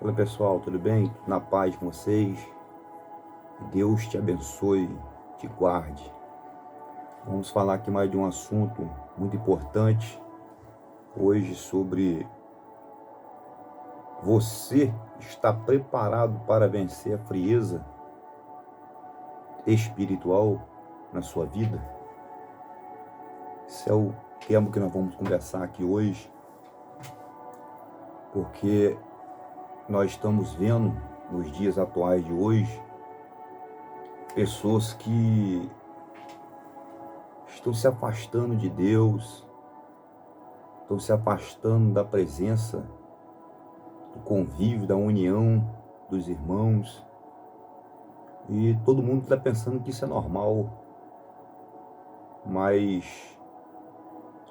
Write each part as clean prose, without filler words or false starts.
Fala pessoal, tudo bem? Na paz com vocês? Que Deus te abençoe, te guarde. Vamos falar aqui mais de um assunto muito importante hoje sobre você está preparado para vencer a frieza espiritual na sua vida? Esse é o tema que nós vamos conversar aqui hoje, porque nós estamos vendo nos dias atuais de hoje pessoas que estão se afastando de Deus, estão se afastando da presença, do convívio, da união dos irmãos, e todo mundo está pensando que isso é normal, mas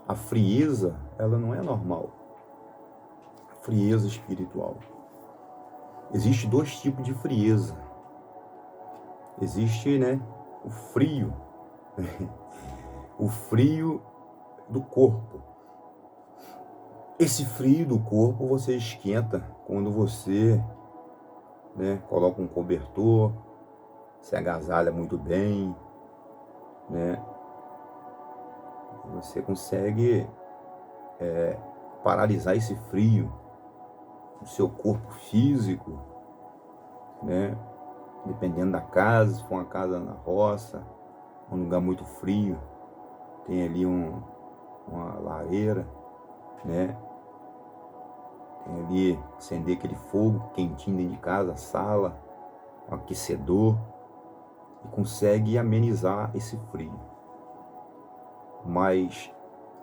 a frieza, ela não é normal, a frieza espiritual. Existe dois tipos de frieza. Existe, o frio, o frio do corpo. Esse frio do corpo você esquenta quando você, coloca um cobertor, se agasalha muito bem, Você consegue paralisar esse frio no seu corpo físico, Dependendo da casa, se for uma casa na roça, um lugar muito frio, tem ali uma lareira, Tem ali, acender aquele fogo quentinho dentro de casa, sala, um aquecedor, e consegue amenizar esse frio. Mas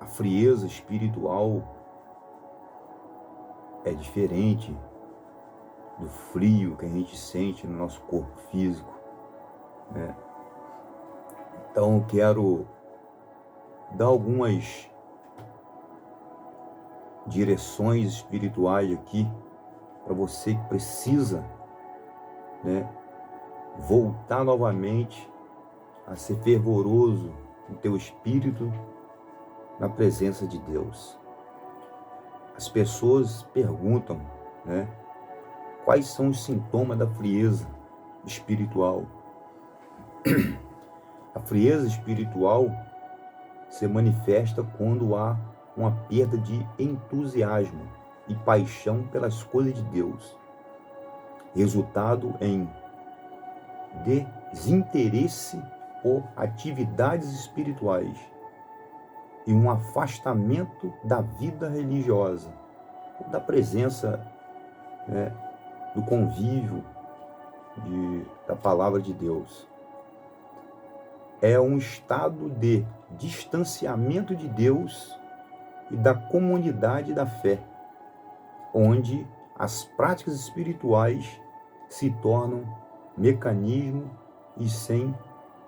a frieza espiritual é diferente do frio que a gente sente no nosso corpo físico, Então eu quero dar algumas direções espirituais aqui para você que precisa, voltar novamente a ser fervoroso no teu espírito na presença de Deus. As pessoas perguntam, quais são os sintomas da frieza espiritual? A frieza espiritual se manifesta quando há uma perda de entusiasmo e paixão pelas coisas de Deus, resultado em desinteresse por atividades espirituais e um afastamento da vida religiosa, da presença, do convívio da palavra de Deus. É um estado de distanciamento de Deus e da comunidade da fé, onde as práticas espirituais se tornam mecanismo e sem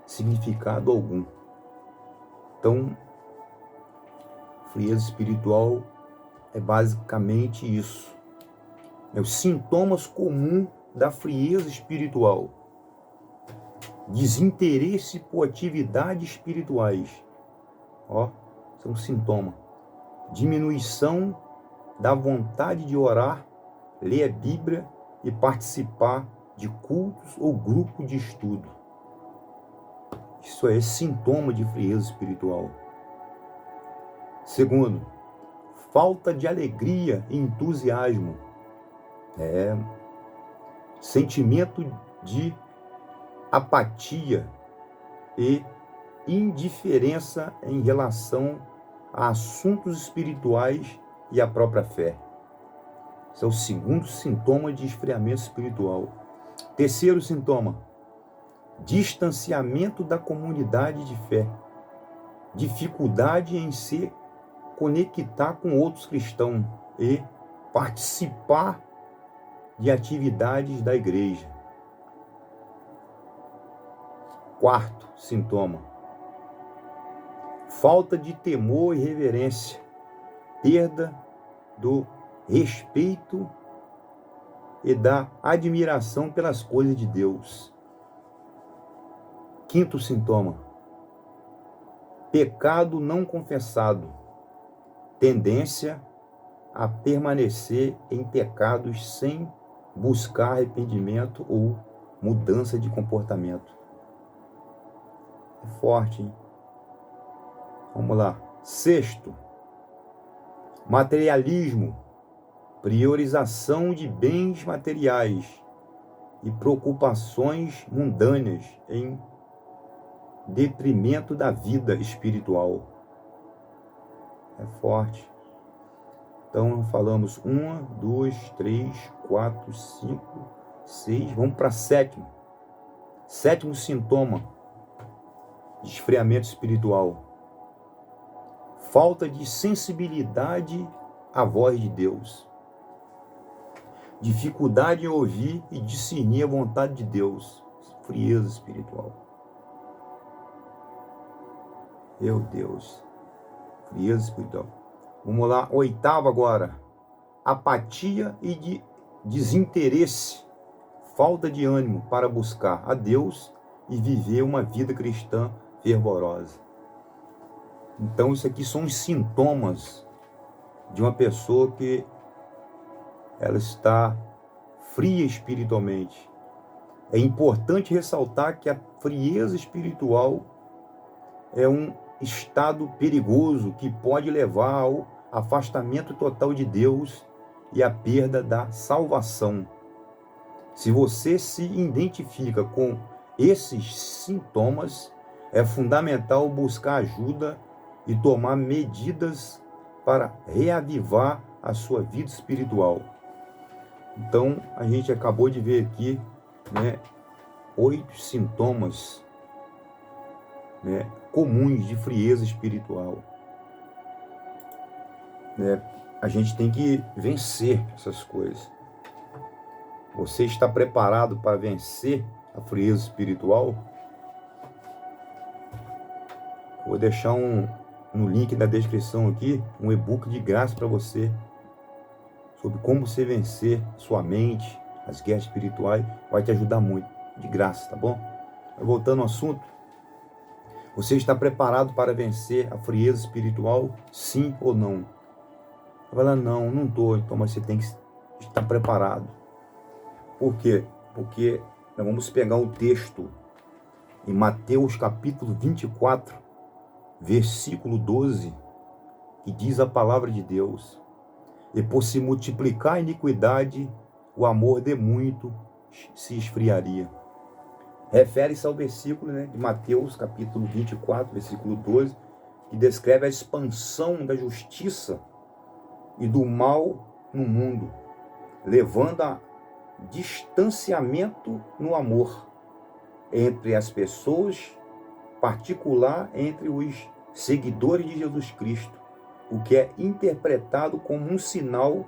significado algum. Então, frieza espiritual é basicamente isso. Os sintomas comuns da frieza espiritual: desinteresse por atividades espirituais. Isso é um sintoma. Diminuição da vontade de orar, ler a Bíblia e participar de cultos ou grupo de estudo. Isso é sintoma de frieza espiritual. Segundo, falta de alegria e entusiasmo. Sentimento de apatia e indiferença em relação a assuntos espirituais e à própria fé. Esse é o segundo sintoma de esfriamento espiritual. Terceiro sintoma: distanciamento da comunidade de fé. Dificuldade em se conectar com outros cristãos e participar de atividades da igreja. Quarto sintoma: falta de temor e reverência, perda do respeito e da admiração pelas coisas de Deus. Quinto sintoma: pecado não confessado, tendência a permanecer em pecados sem buscar arrependimento ou mudança de comportamento. É forte, hein? Vamos lá. Sexto, materialismo, priorização de bens materiais e preocupações mundâneas em detrimento da vida espiritual. É forte. Então, falamos 1, 2, 3, 4, 5, 6. Vamos para sétimo. Sétimo sintoma de esfriamento espiritual. Falta de sensibilidade à voz de Deus. Dificuldade em ouvir e discernir a vontade de Deus. Frieza espiritual. Meu Deus. Frieza espiritual. Vamos lá, oitavo agora. Apatia e desinteresse. Falta de ânimo para buscar a Deus e viver uma vida cristã fervorosa. Então, isso aqui são os sintomas de uma pessoa que ela está fria espiritualmente. É importante ressaltar que a frieza espiritual é um estado perigoso que pode levar ao afastamento total de Deus e à perda da salvação. Se você se identifica com esses sintomas, é fundamental buscar ajuda e tomar medidas para reavivar a sua vida espiritual. Então, a gente acabou de ver aqui, 8 sintomas, comuns de frieza espiritual. A gente tem que vencer essas coisas. Você está preparado para vencer a frieza espiritual? Vou deixar no link da descrição aqui, um e-book de graça para você, sobre como você vencer sua mente, as guerras espirituais, vai te ajudar muito, de graça, tá bom? Voltando ao assunto, você está preparado para vencer a frieza espiritual, sim ou não? Vai lá, não estou, então, mas você tem que estar preparado. Por quê? Porque nós vamos pegar o texto em Mateus capítulo 24, versículo 12, que diz a palavra de Deus: e por se multiplicar a iniquidade, o amor de muito se esfriaria. Refere-se ao versículo de Mateus capítulo 24, versículo 12, que descreve a expansão da justiça e do mal no mundo, levando a distanciamento no amor entre as pessoas, particular entre os seguidores de Jesus Cristo, o que é interpretado como um sinal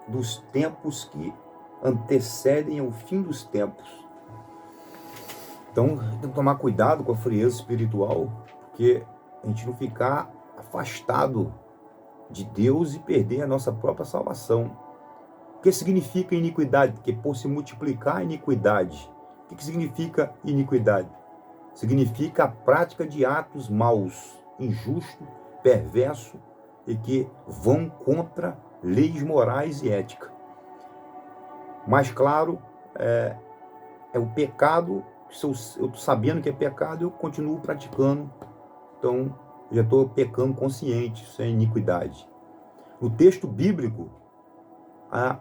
dos tempos que antecedem ao fim dos tempos. Então, tem que tomar cuidado com a frieza espiritual, porque a gente não ficar afastado de Deus e perder a nossa própria salvação. O que significa iniquidade? Porque por se multiplicar a iniquidade. O que significa iniquidade? Significa a prática de atos maus, injusto, perverso e que vão contra leis morais e ética. Mais claro, é o pecado. Se eu estou sabendo que é pecado, eu continuo praticando. Então, eu já estou pecando consciente, isso é iniquidade. No texto bíblico, a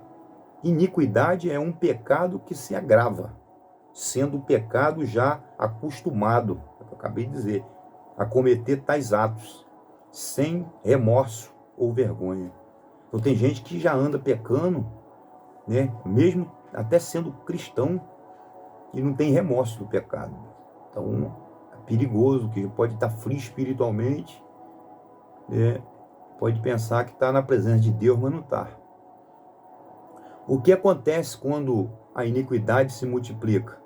iniquidade é um pecado que se agrava, sendo o pecado já acostumado, é o que eu acabei de dizer, a cometer tais atos, sem remorso ou vergonha. Então tem gente que já anda pecando, mesmo até sendo cristão, e não tem remorso do pecado. Então é perigoso, que pode estar frio espiritualmente, pode pensar que está na presença de Deus, mas não está. O que acontece quando a iniquidade se multiplica?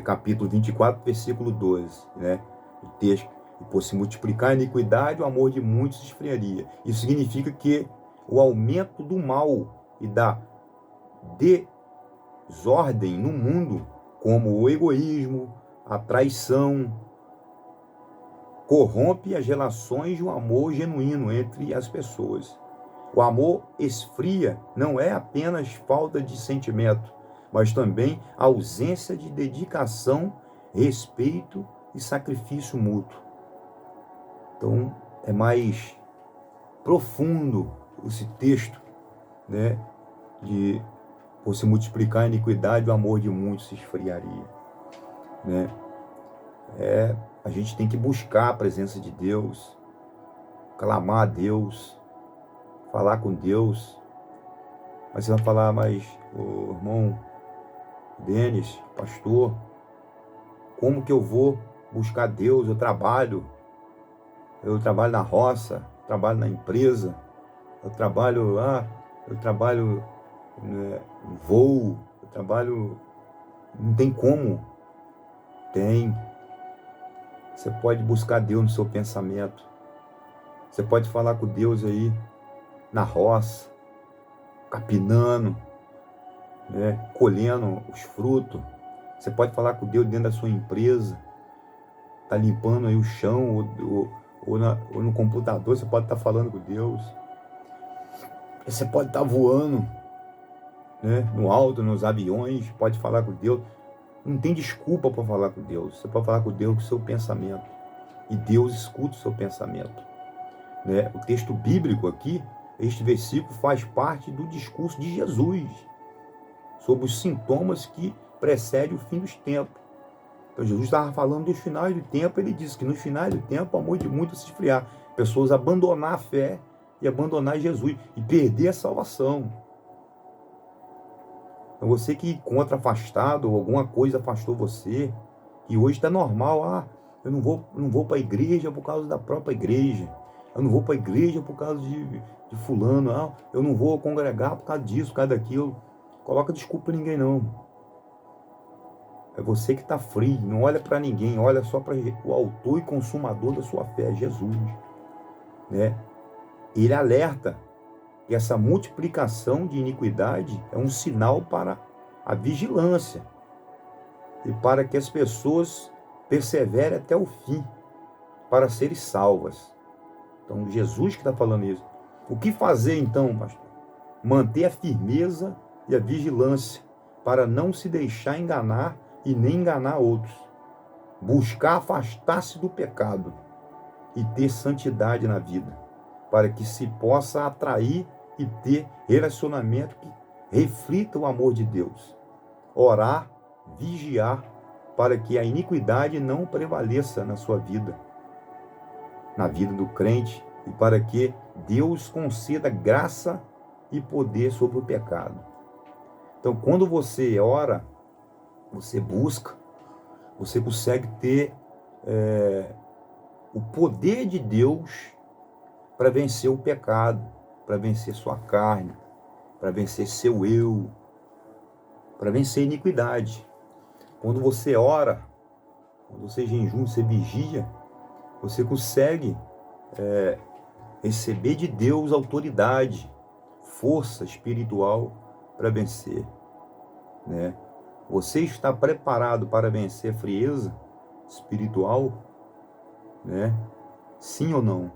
Capítulo 24, versículo 12, o texto: e por se multiplicar a iniquidade, o amor de muitos se esfriaria. Isso significa que o aumento do mal e da desordem no mundo, como o egoísmo, a traição, corrompe as relações de um amor genuíno entre as pessoas. O amor esfria não é apenas falta de sentimento, mas também ausência de dedicação, respeito e sacrifício mútuo. Então, é mais profundo esse texto, né, de por se multiplicar a iniquidade, o amor de muitos se esfriaria, né? A gente tem que buscar a presença de Deus, clamar a Deus, falar com Deus. Mas você vai falar, mas o irmão Denis, pastor, como que eu vou buscar Deus? Eu trabalho na roça, trabalho na empresa, eu trabalho, né, voo, eu trabalho, não tem como. Tem. Você pode buscar Deus no seu pensamento. Você pode falar com Deus aí na roça, capinando, né, colhendo os frutos. Você pode falar com Deus dentro da sua empresa, tá limpando aí o chão, ou no computador, você pode estar falando com Deus. Você pode estar voando, né, no alto, nos aviões, pode falar com Deus. Não tem desculpa para falar com Deus. Você pode falar com Deus com o seu pensamento. E Deus escuta o seu pensamento, né? O texto bíblico aqui, este versículo faz parte do discurso de Jesus sobre os sintomas que precedem o fim dos tempos. Então Jesus estava falando dos finais do tempo. Ele disse que no final do tempo o amor de muitos se esfriar. Pessoas abandonar a fé e abandonar Jesus e perder a salvação. Então você que encontra afastado, ou alguma coisa afastou você, e hoje está normal, eu não vou para a igreja por causa da própria igreja, eu não vou para a igreja por causa de fulano, eu não vou congregar por causa disso, por causa daquilo. Coloca desculpa em ninguém não. É você que está frio, não olha para ninguém, olha só para o autor e consumador da sua fé, Jesus, né? Ele alerta que essa multiplicação de iniquidade é um sinal para a vigilância e para que as pessoas perseverem até o fim para serem salvas. Então, Jesus que está falando isso. O que fazer então, pastor? Manter a firmeza e a vigilância para não se deixar enganar e nem enganar outros. Buscar afastar-se do pecado e ter santidade na vida, para que se possa atrair e ter relacionamento que reflita o amor de Deus. Orar, vigiar, para que a iniquidade não prevaleça na sua vida, na vida do crente, e para que Deus conceda graça e poder sobre o pecado. Então, quando você ora, você busca, você consegue ter o poder de Deus para vencer o pecado, para vencer sua carne, para vencer seu eu, para vencer a iniquidade. Quando você ora, quando você jejum, você vigia, você consegue receber de Deus autoridade, força espiritual para vencer, né? Você está preparado para vencer a frieza espiritual, né? Sim ou não?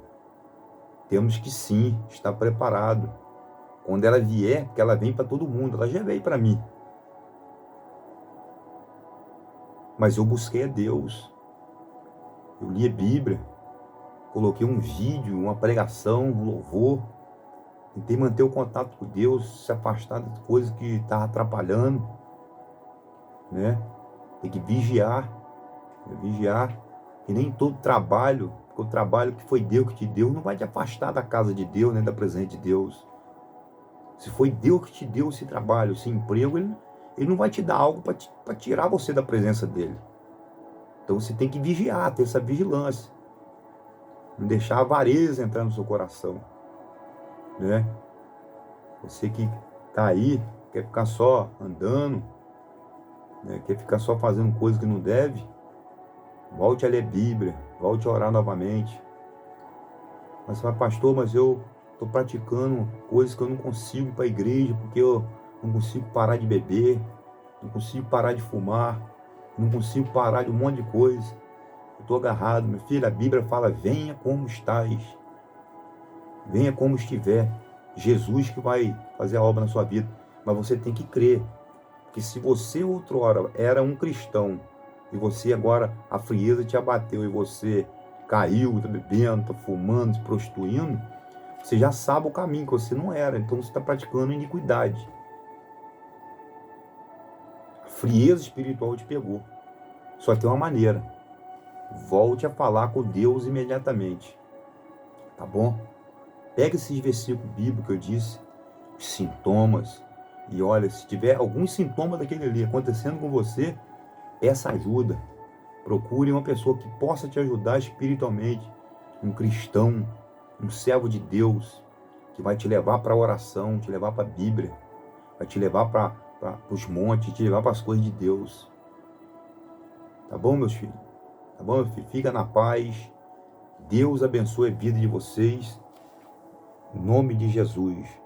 Temos que sim, estar preparado. Quando ela vier, porque ela vem para todo mundo, ela já veio para mim. Mas eu busquei a Deus. Eu li a Bíblia, coloquei um vídeo, uma pregação, um louvor. Tentei manter o contato com Deus, se afastar das coisas que estavam atrapalhando, né? Tem que vigiar, que nem todo trabalho, porque o trabalho que foi Deus que te deu, não vai te afastar da casa de Deus, nem da presença de Deus. Se foi Deus que te deu esse trabalho, esse emprego, ele não vai te dar algo para tirar você da presença dele. Então você tem que vigiar, ter essa vigilância. Não deixar a avareza entrar no seu coração, né? Você que está aí, quer ficar só andando, né? Quer ficar só fazendo coisas que não deve, volte a ler Bíblia, volte a orar novamente. Mas você fala, pastor, mas eu estou praticando coisas que eu não consigo ir para a igreja, porque eu não consigo parar de beber, não consigo parar de fumar, não consigo parar de um monte de coisa. Eu estou agarrado. Meu filho, a Bíblia fala, venha como estás, venha como estiver. Jesus que vai fazer a obra na sua vida. Mas você tem que crer. Porque se você outrora era um cristão e você agora, a frieza te abateu e você caiu, tá bebendo, tá fumando, se prostituindo, você já sabe o caminho que você não era. Então você está praticando iniquidade. A frieza espiritual te pegou. Só tem uma maneira. Volte a falar com Deus imediatamente. Tá bom? Pega esses versículos bíblicos que eu disse, os sintomas, e olha, se tiver algum sintoma daquele ali acontecendo com você, peça ajuda. Procure uma pessoa que possa te ajudar espiritualmente, um cristão, um servo de Deus, que vai te levar para a oração, te levar para a Bíblia, vai te levar para os montes, te levar para as coisas de Deus. Tá bom, meus filhos? Tá bom, meu filho? Fica na paz. Deus abençoe a vida de vocês. Em nome de Jesus.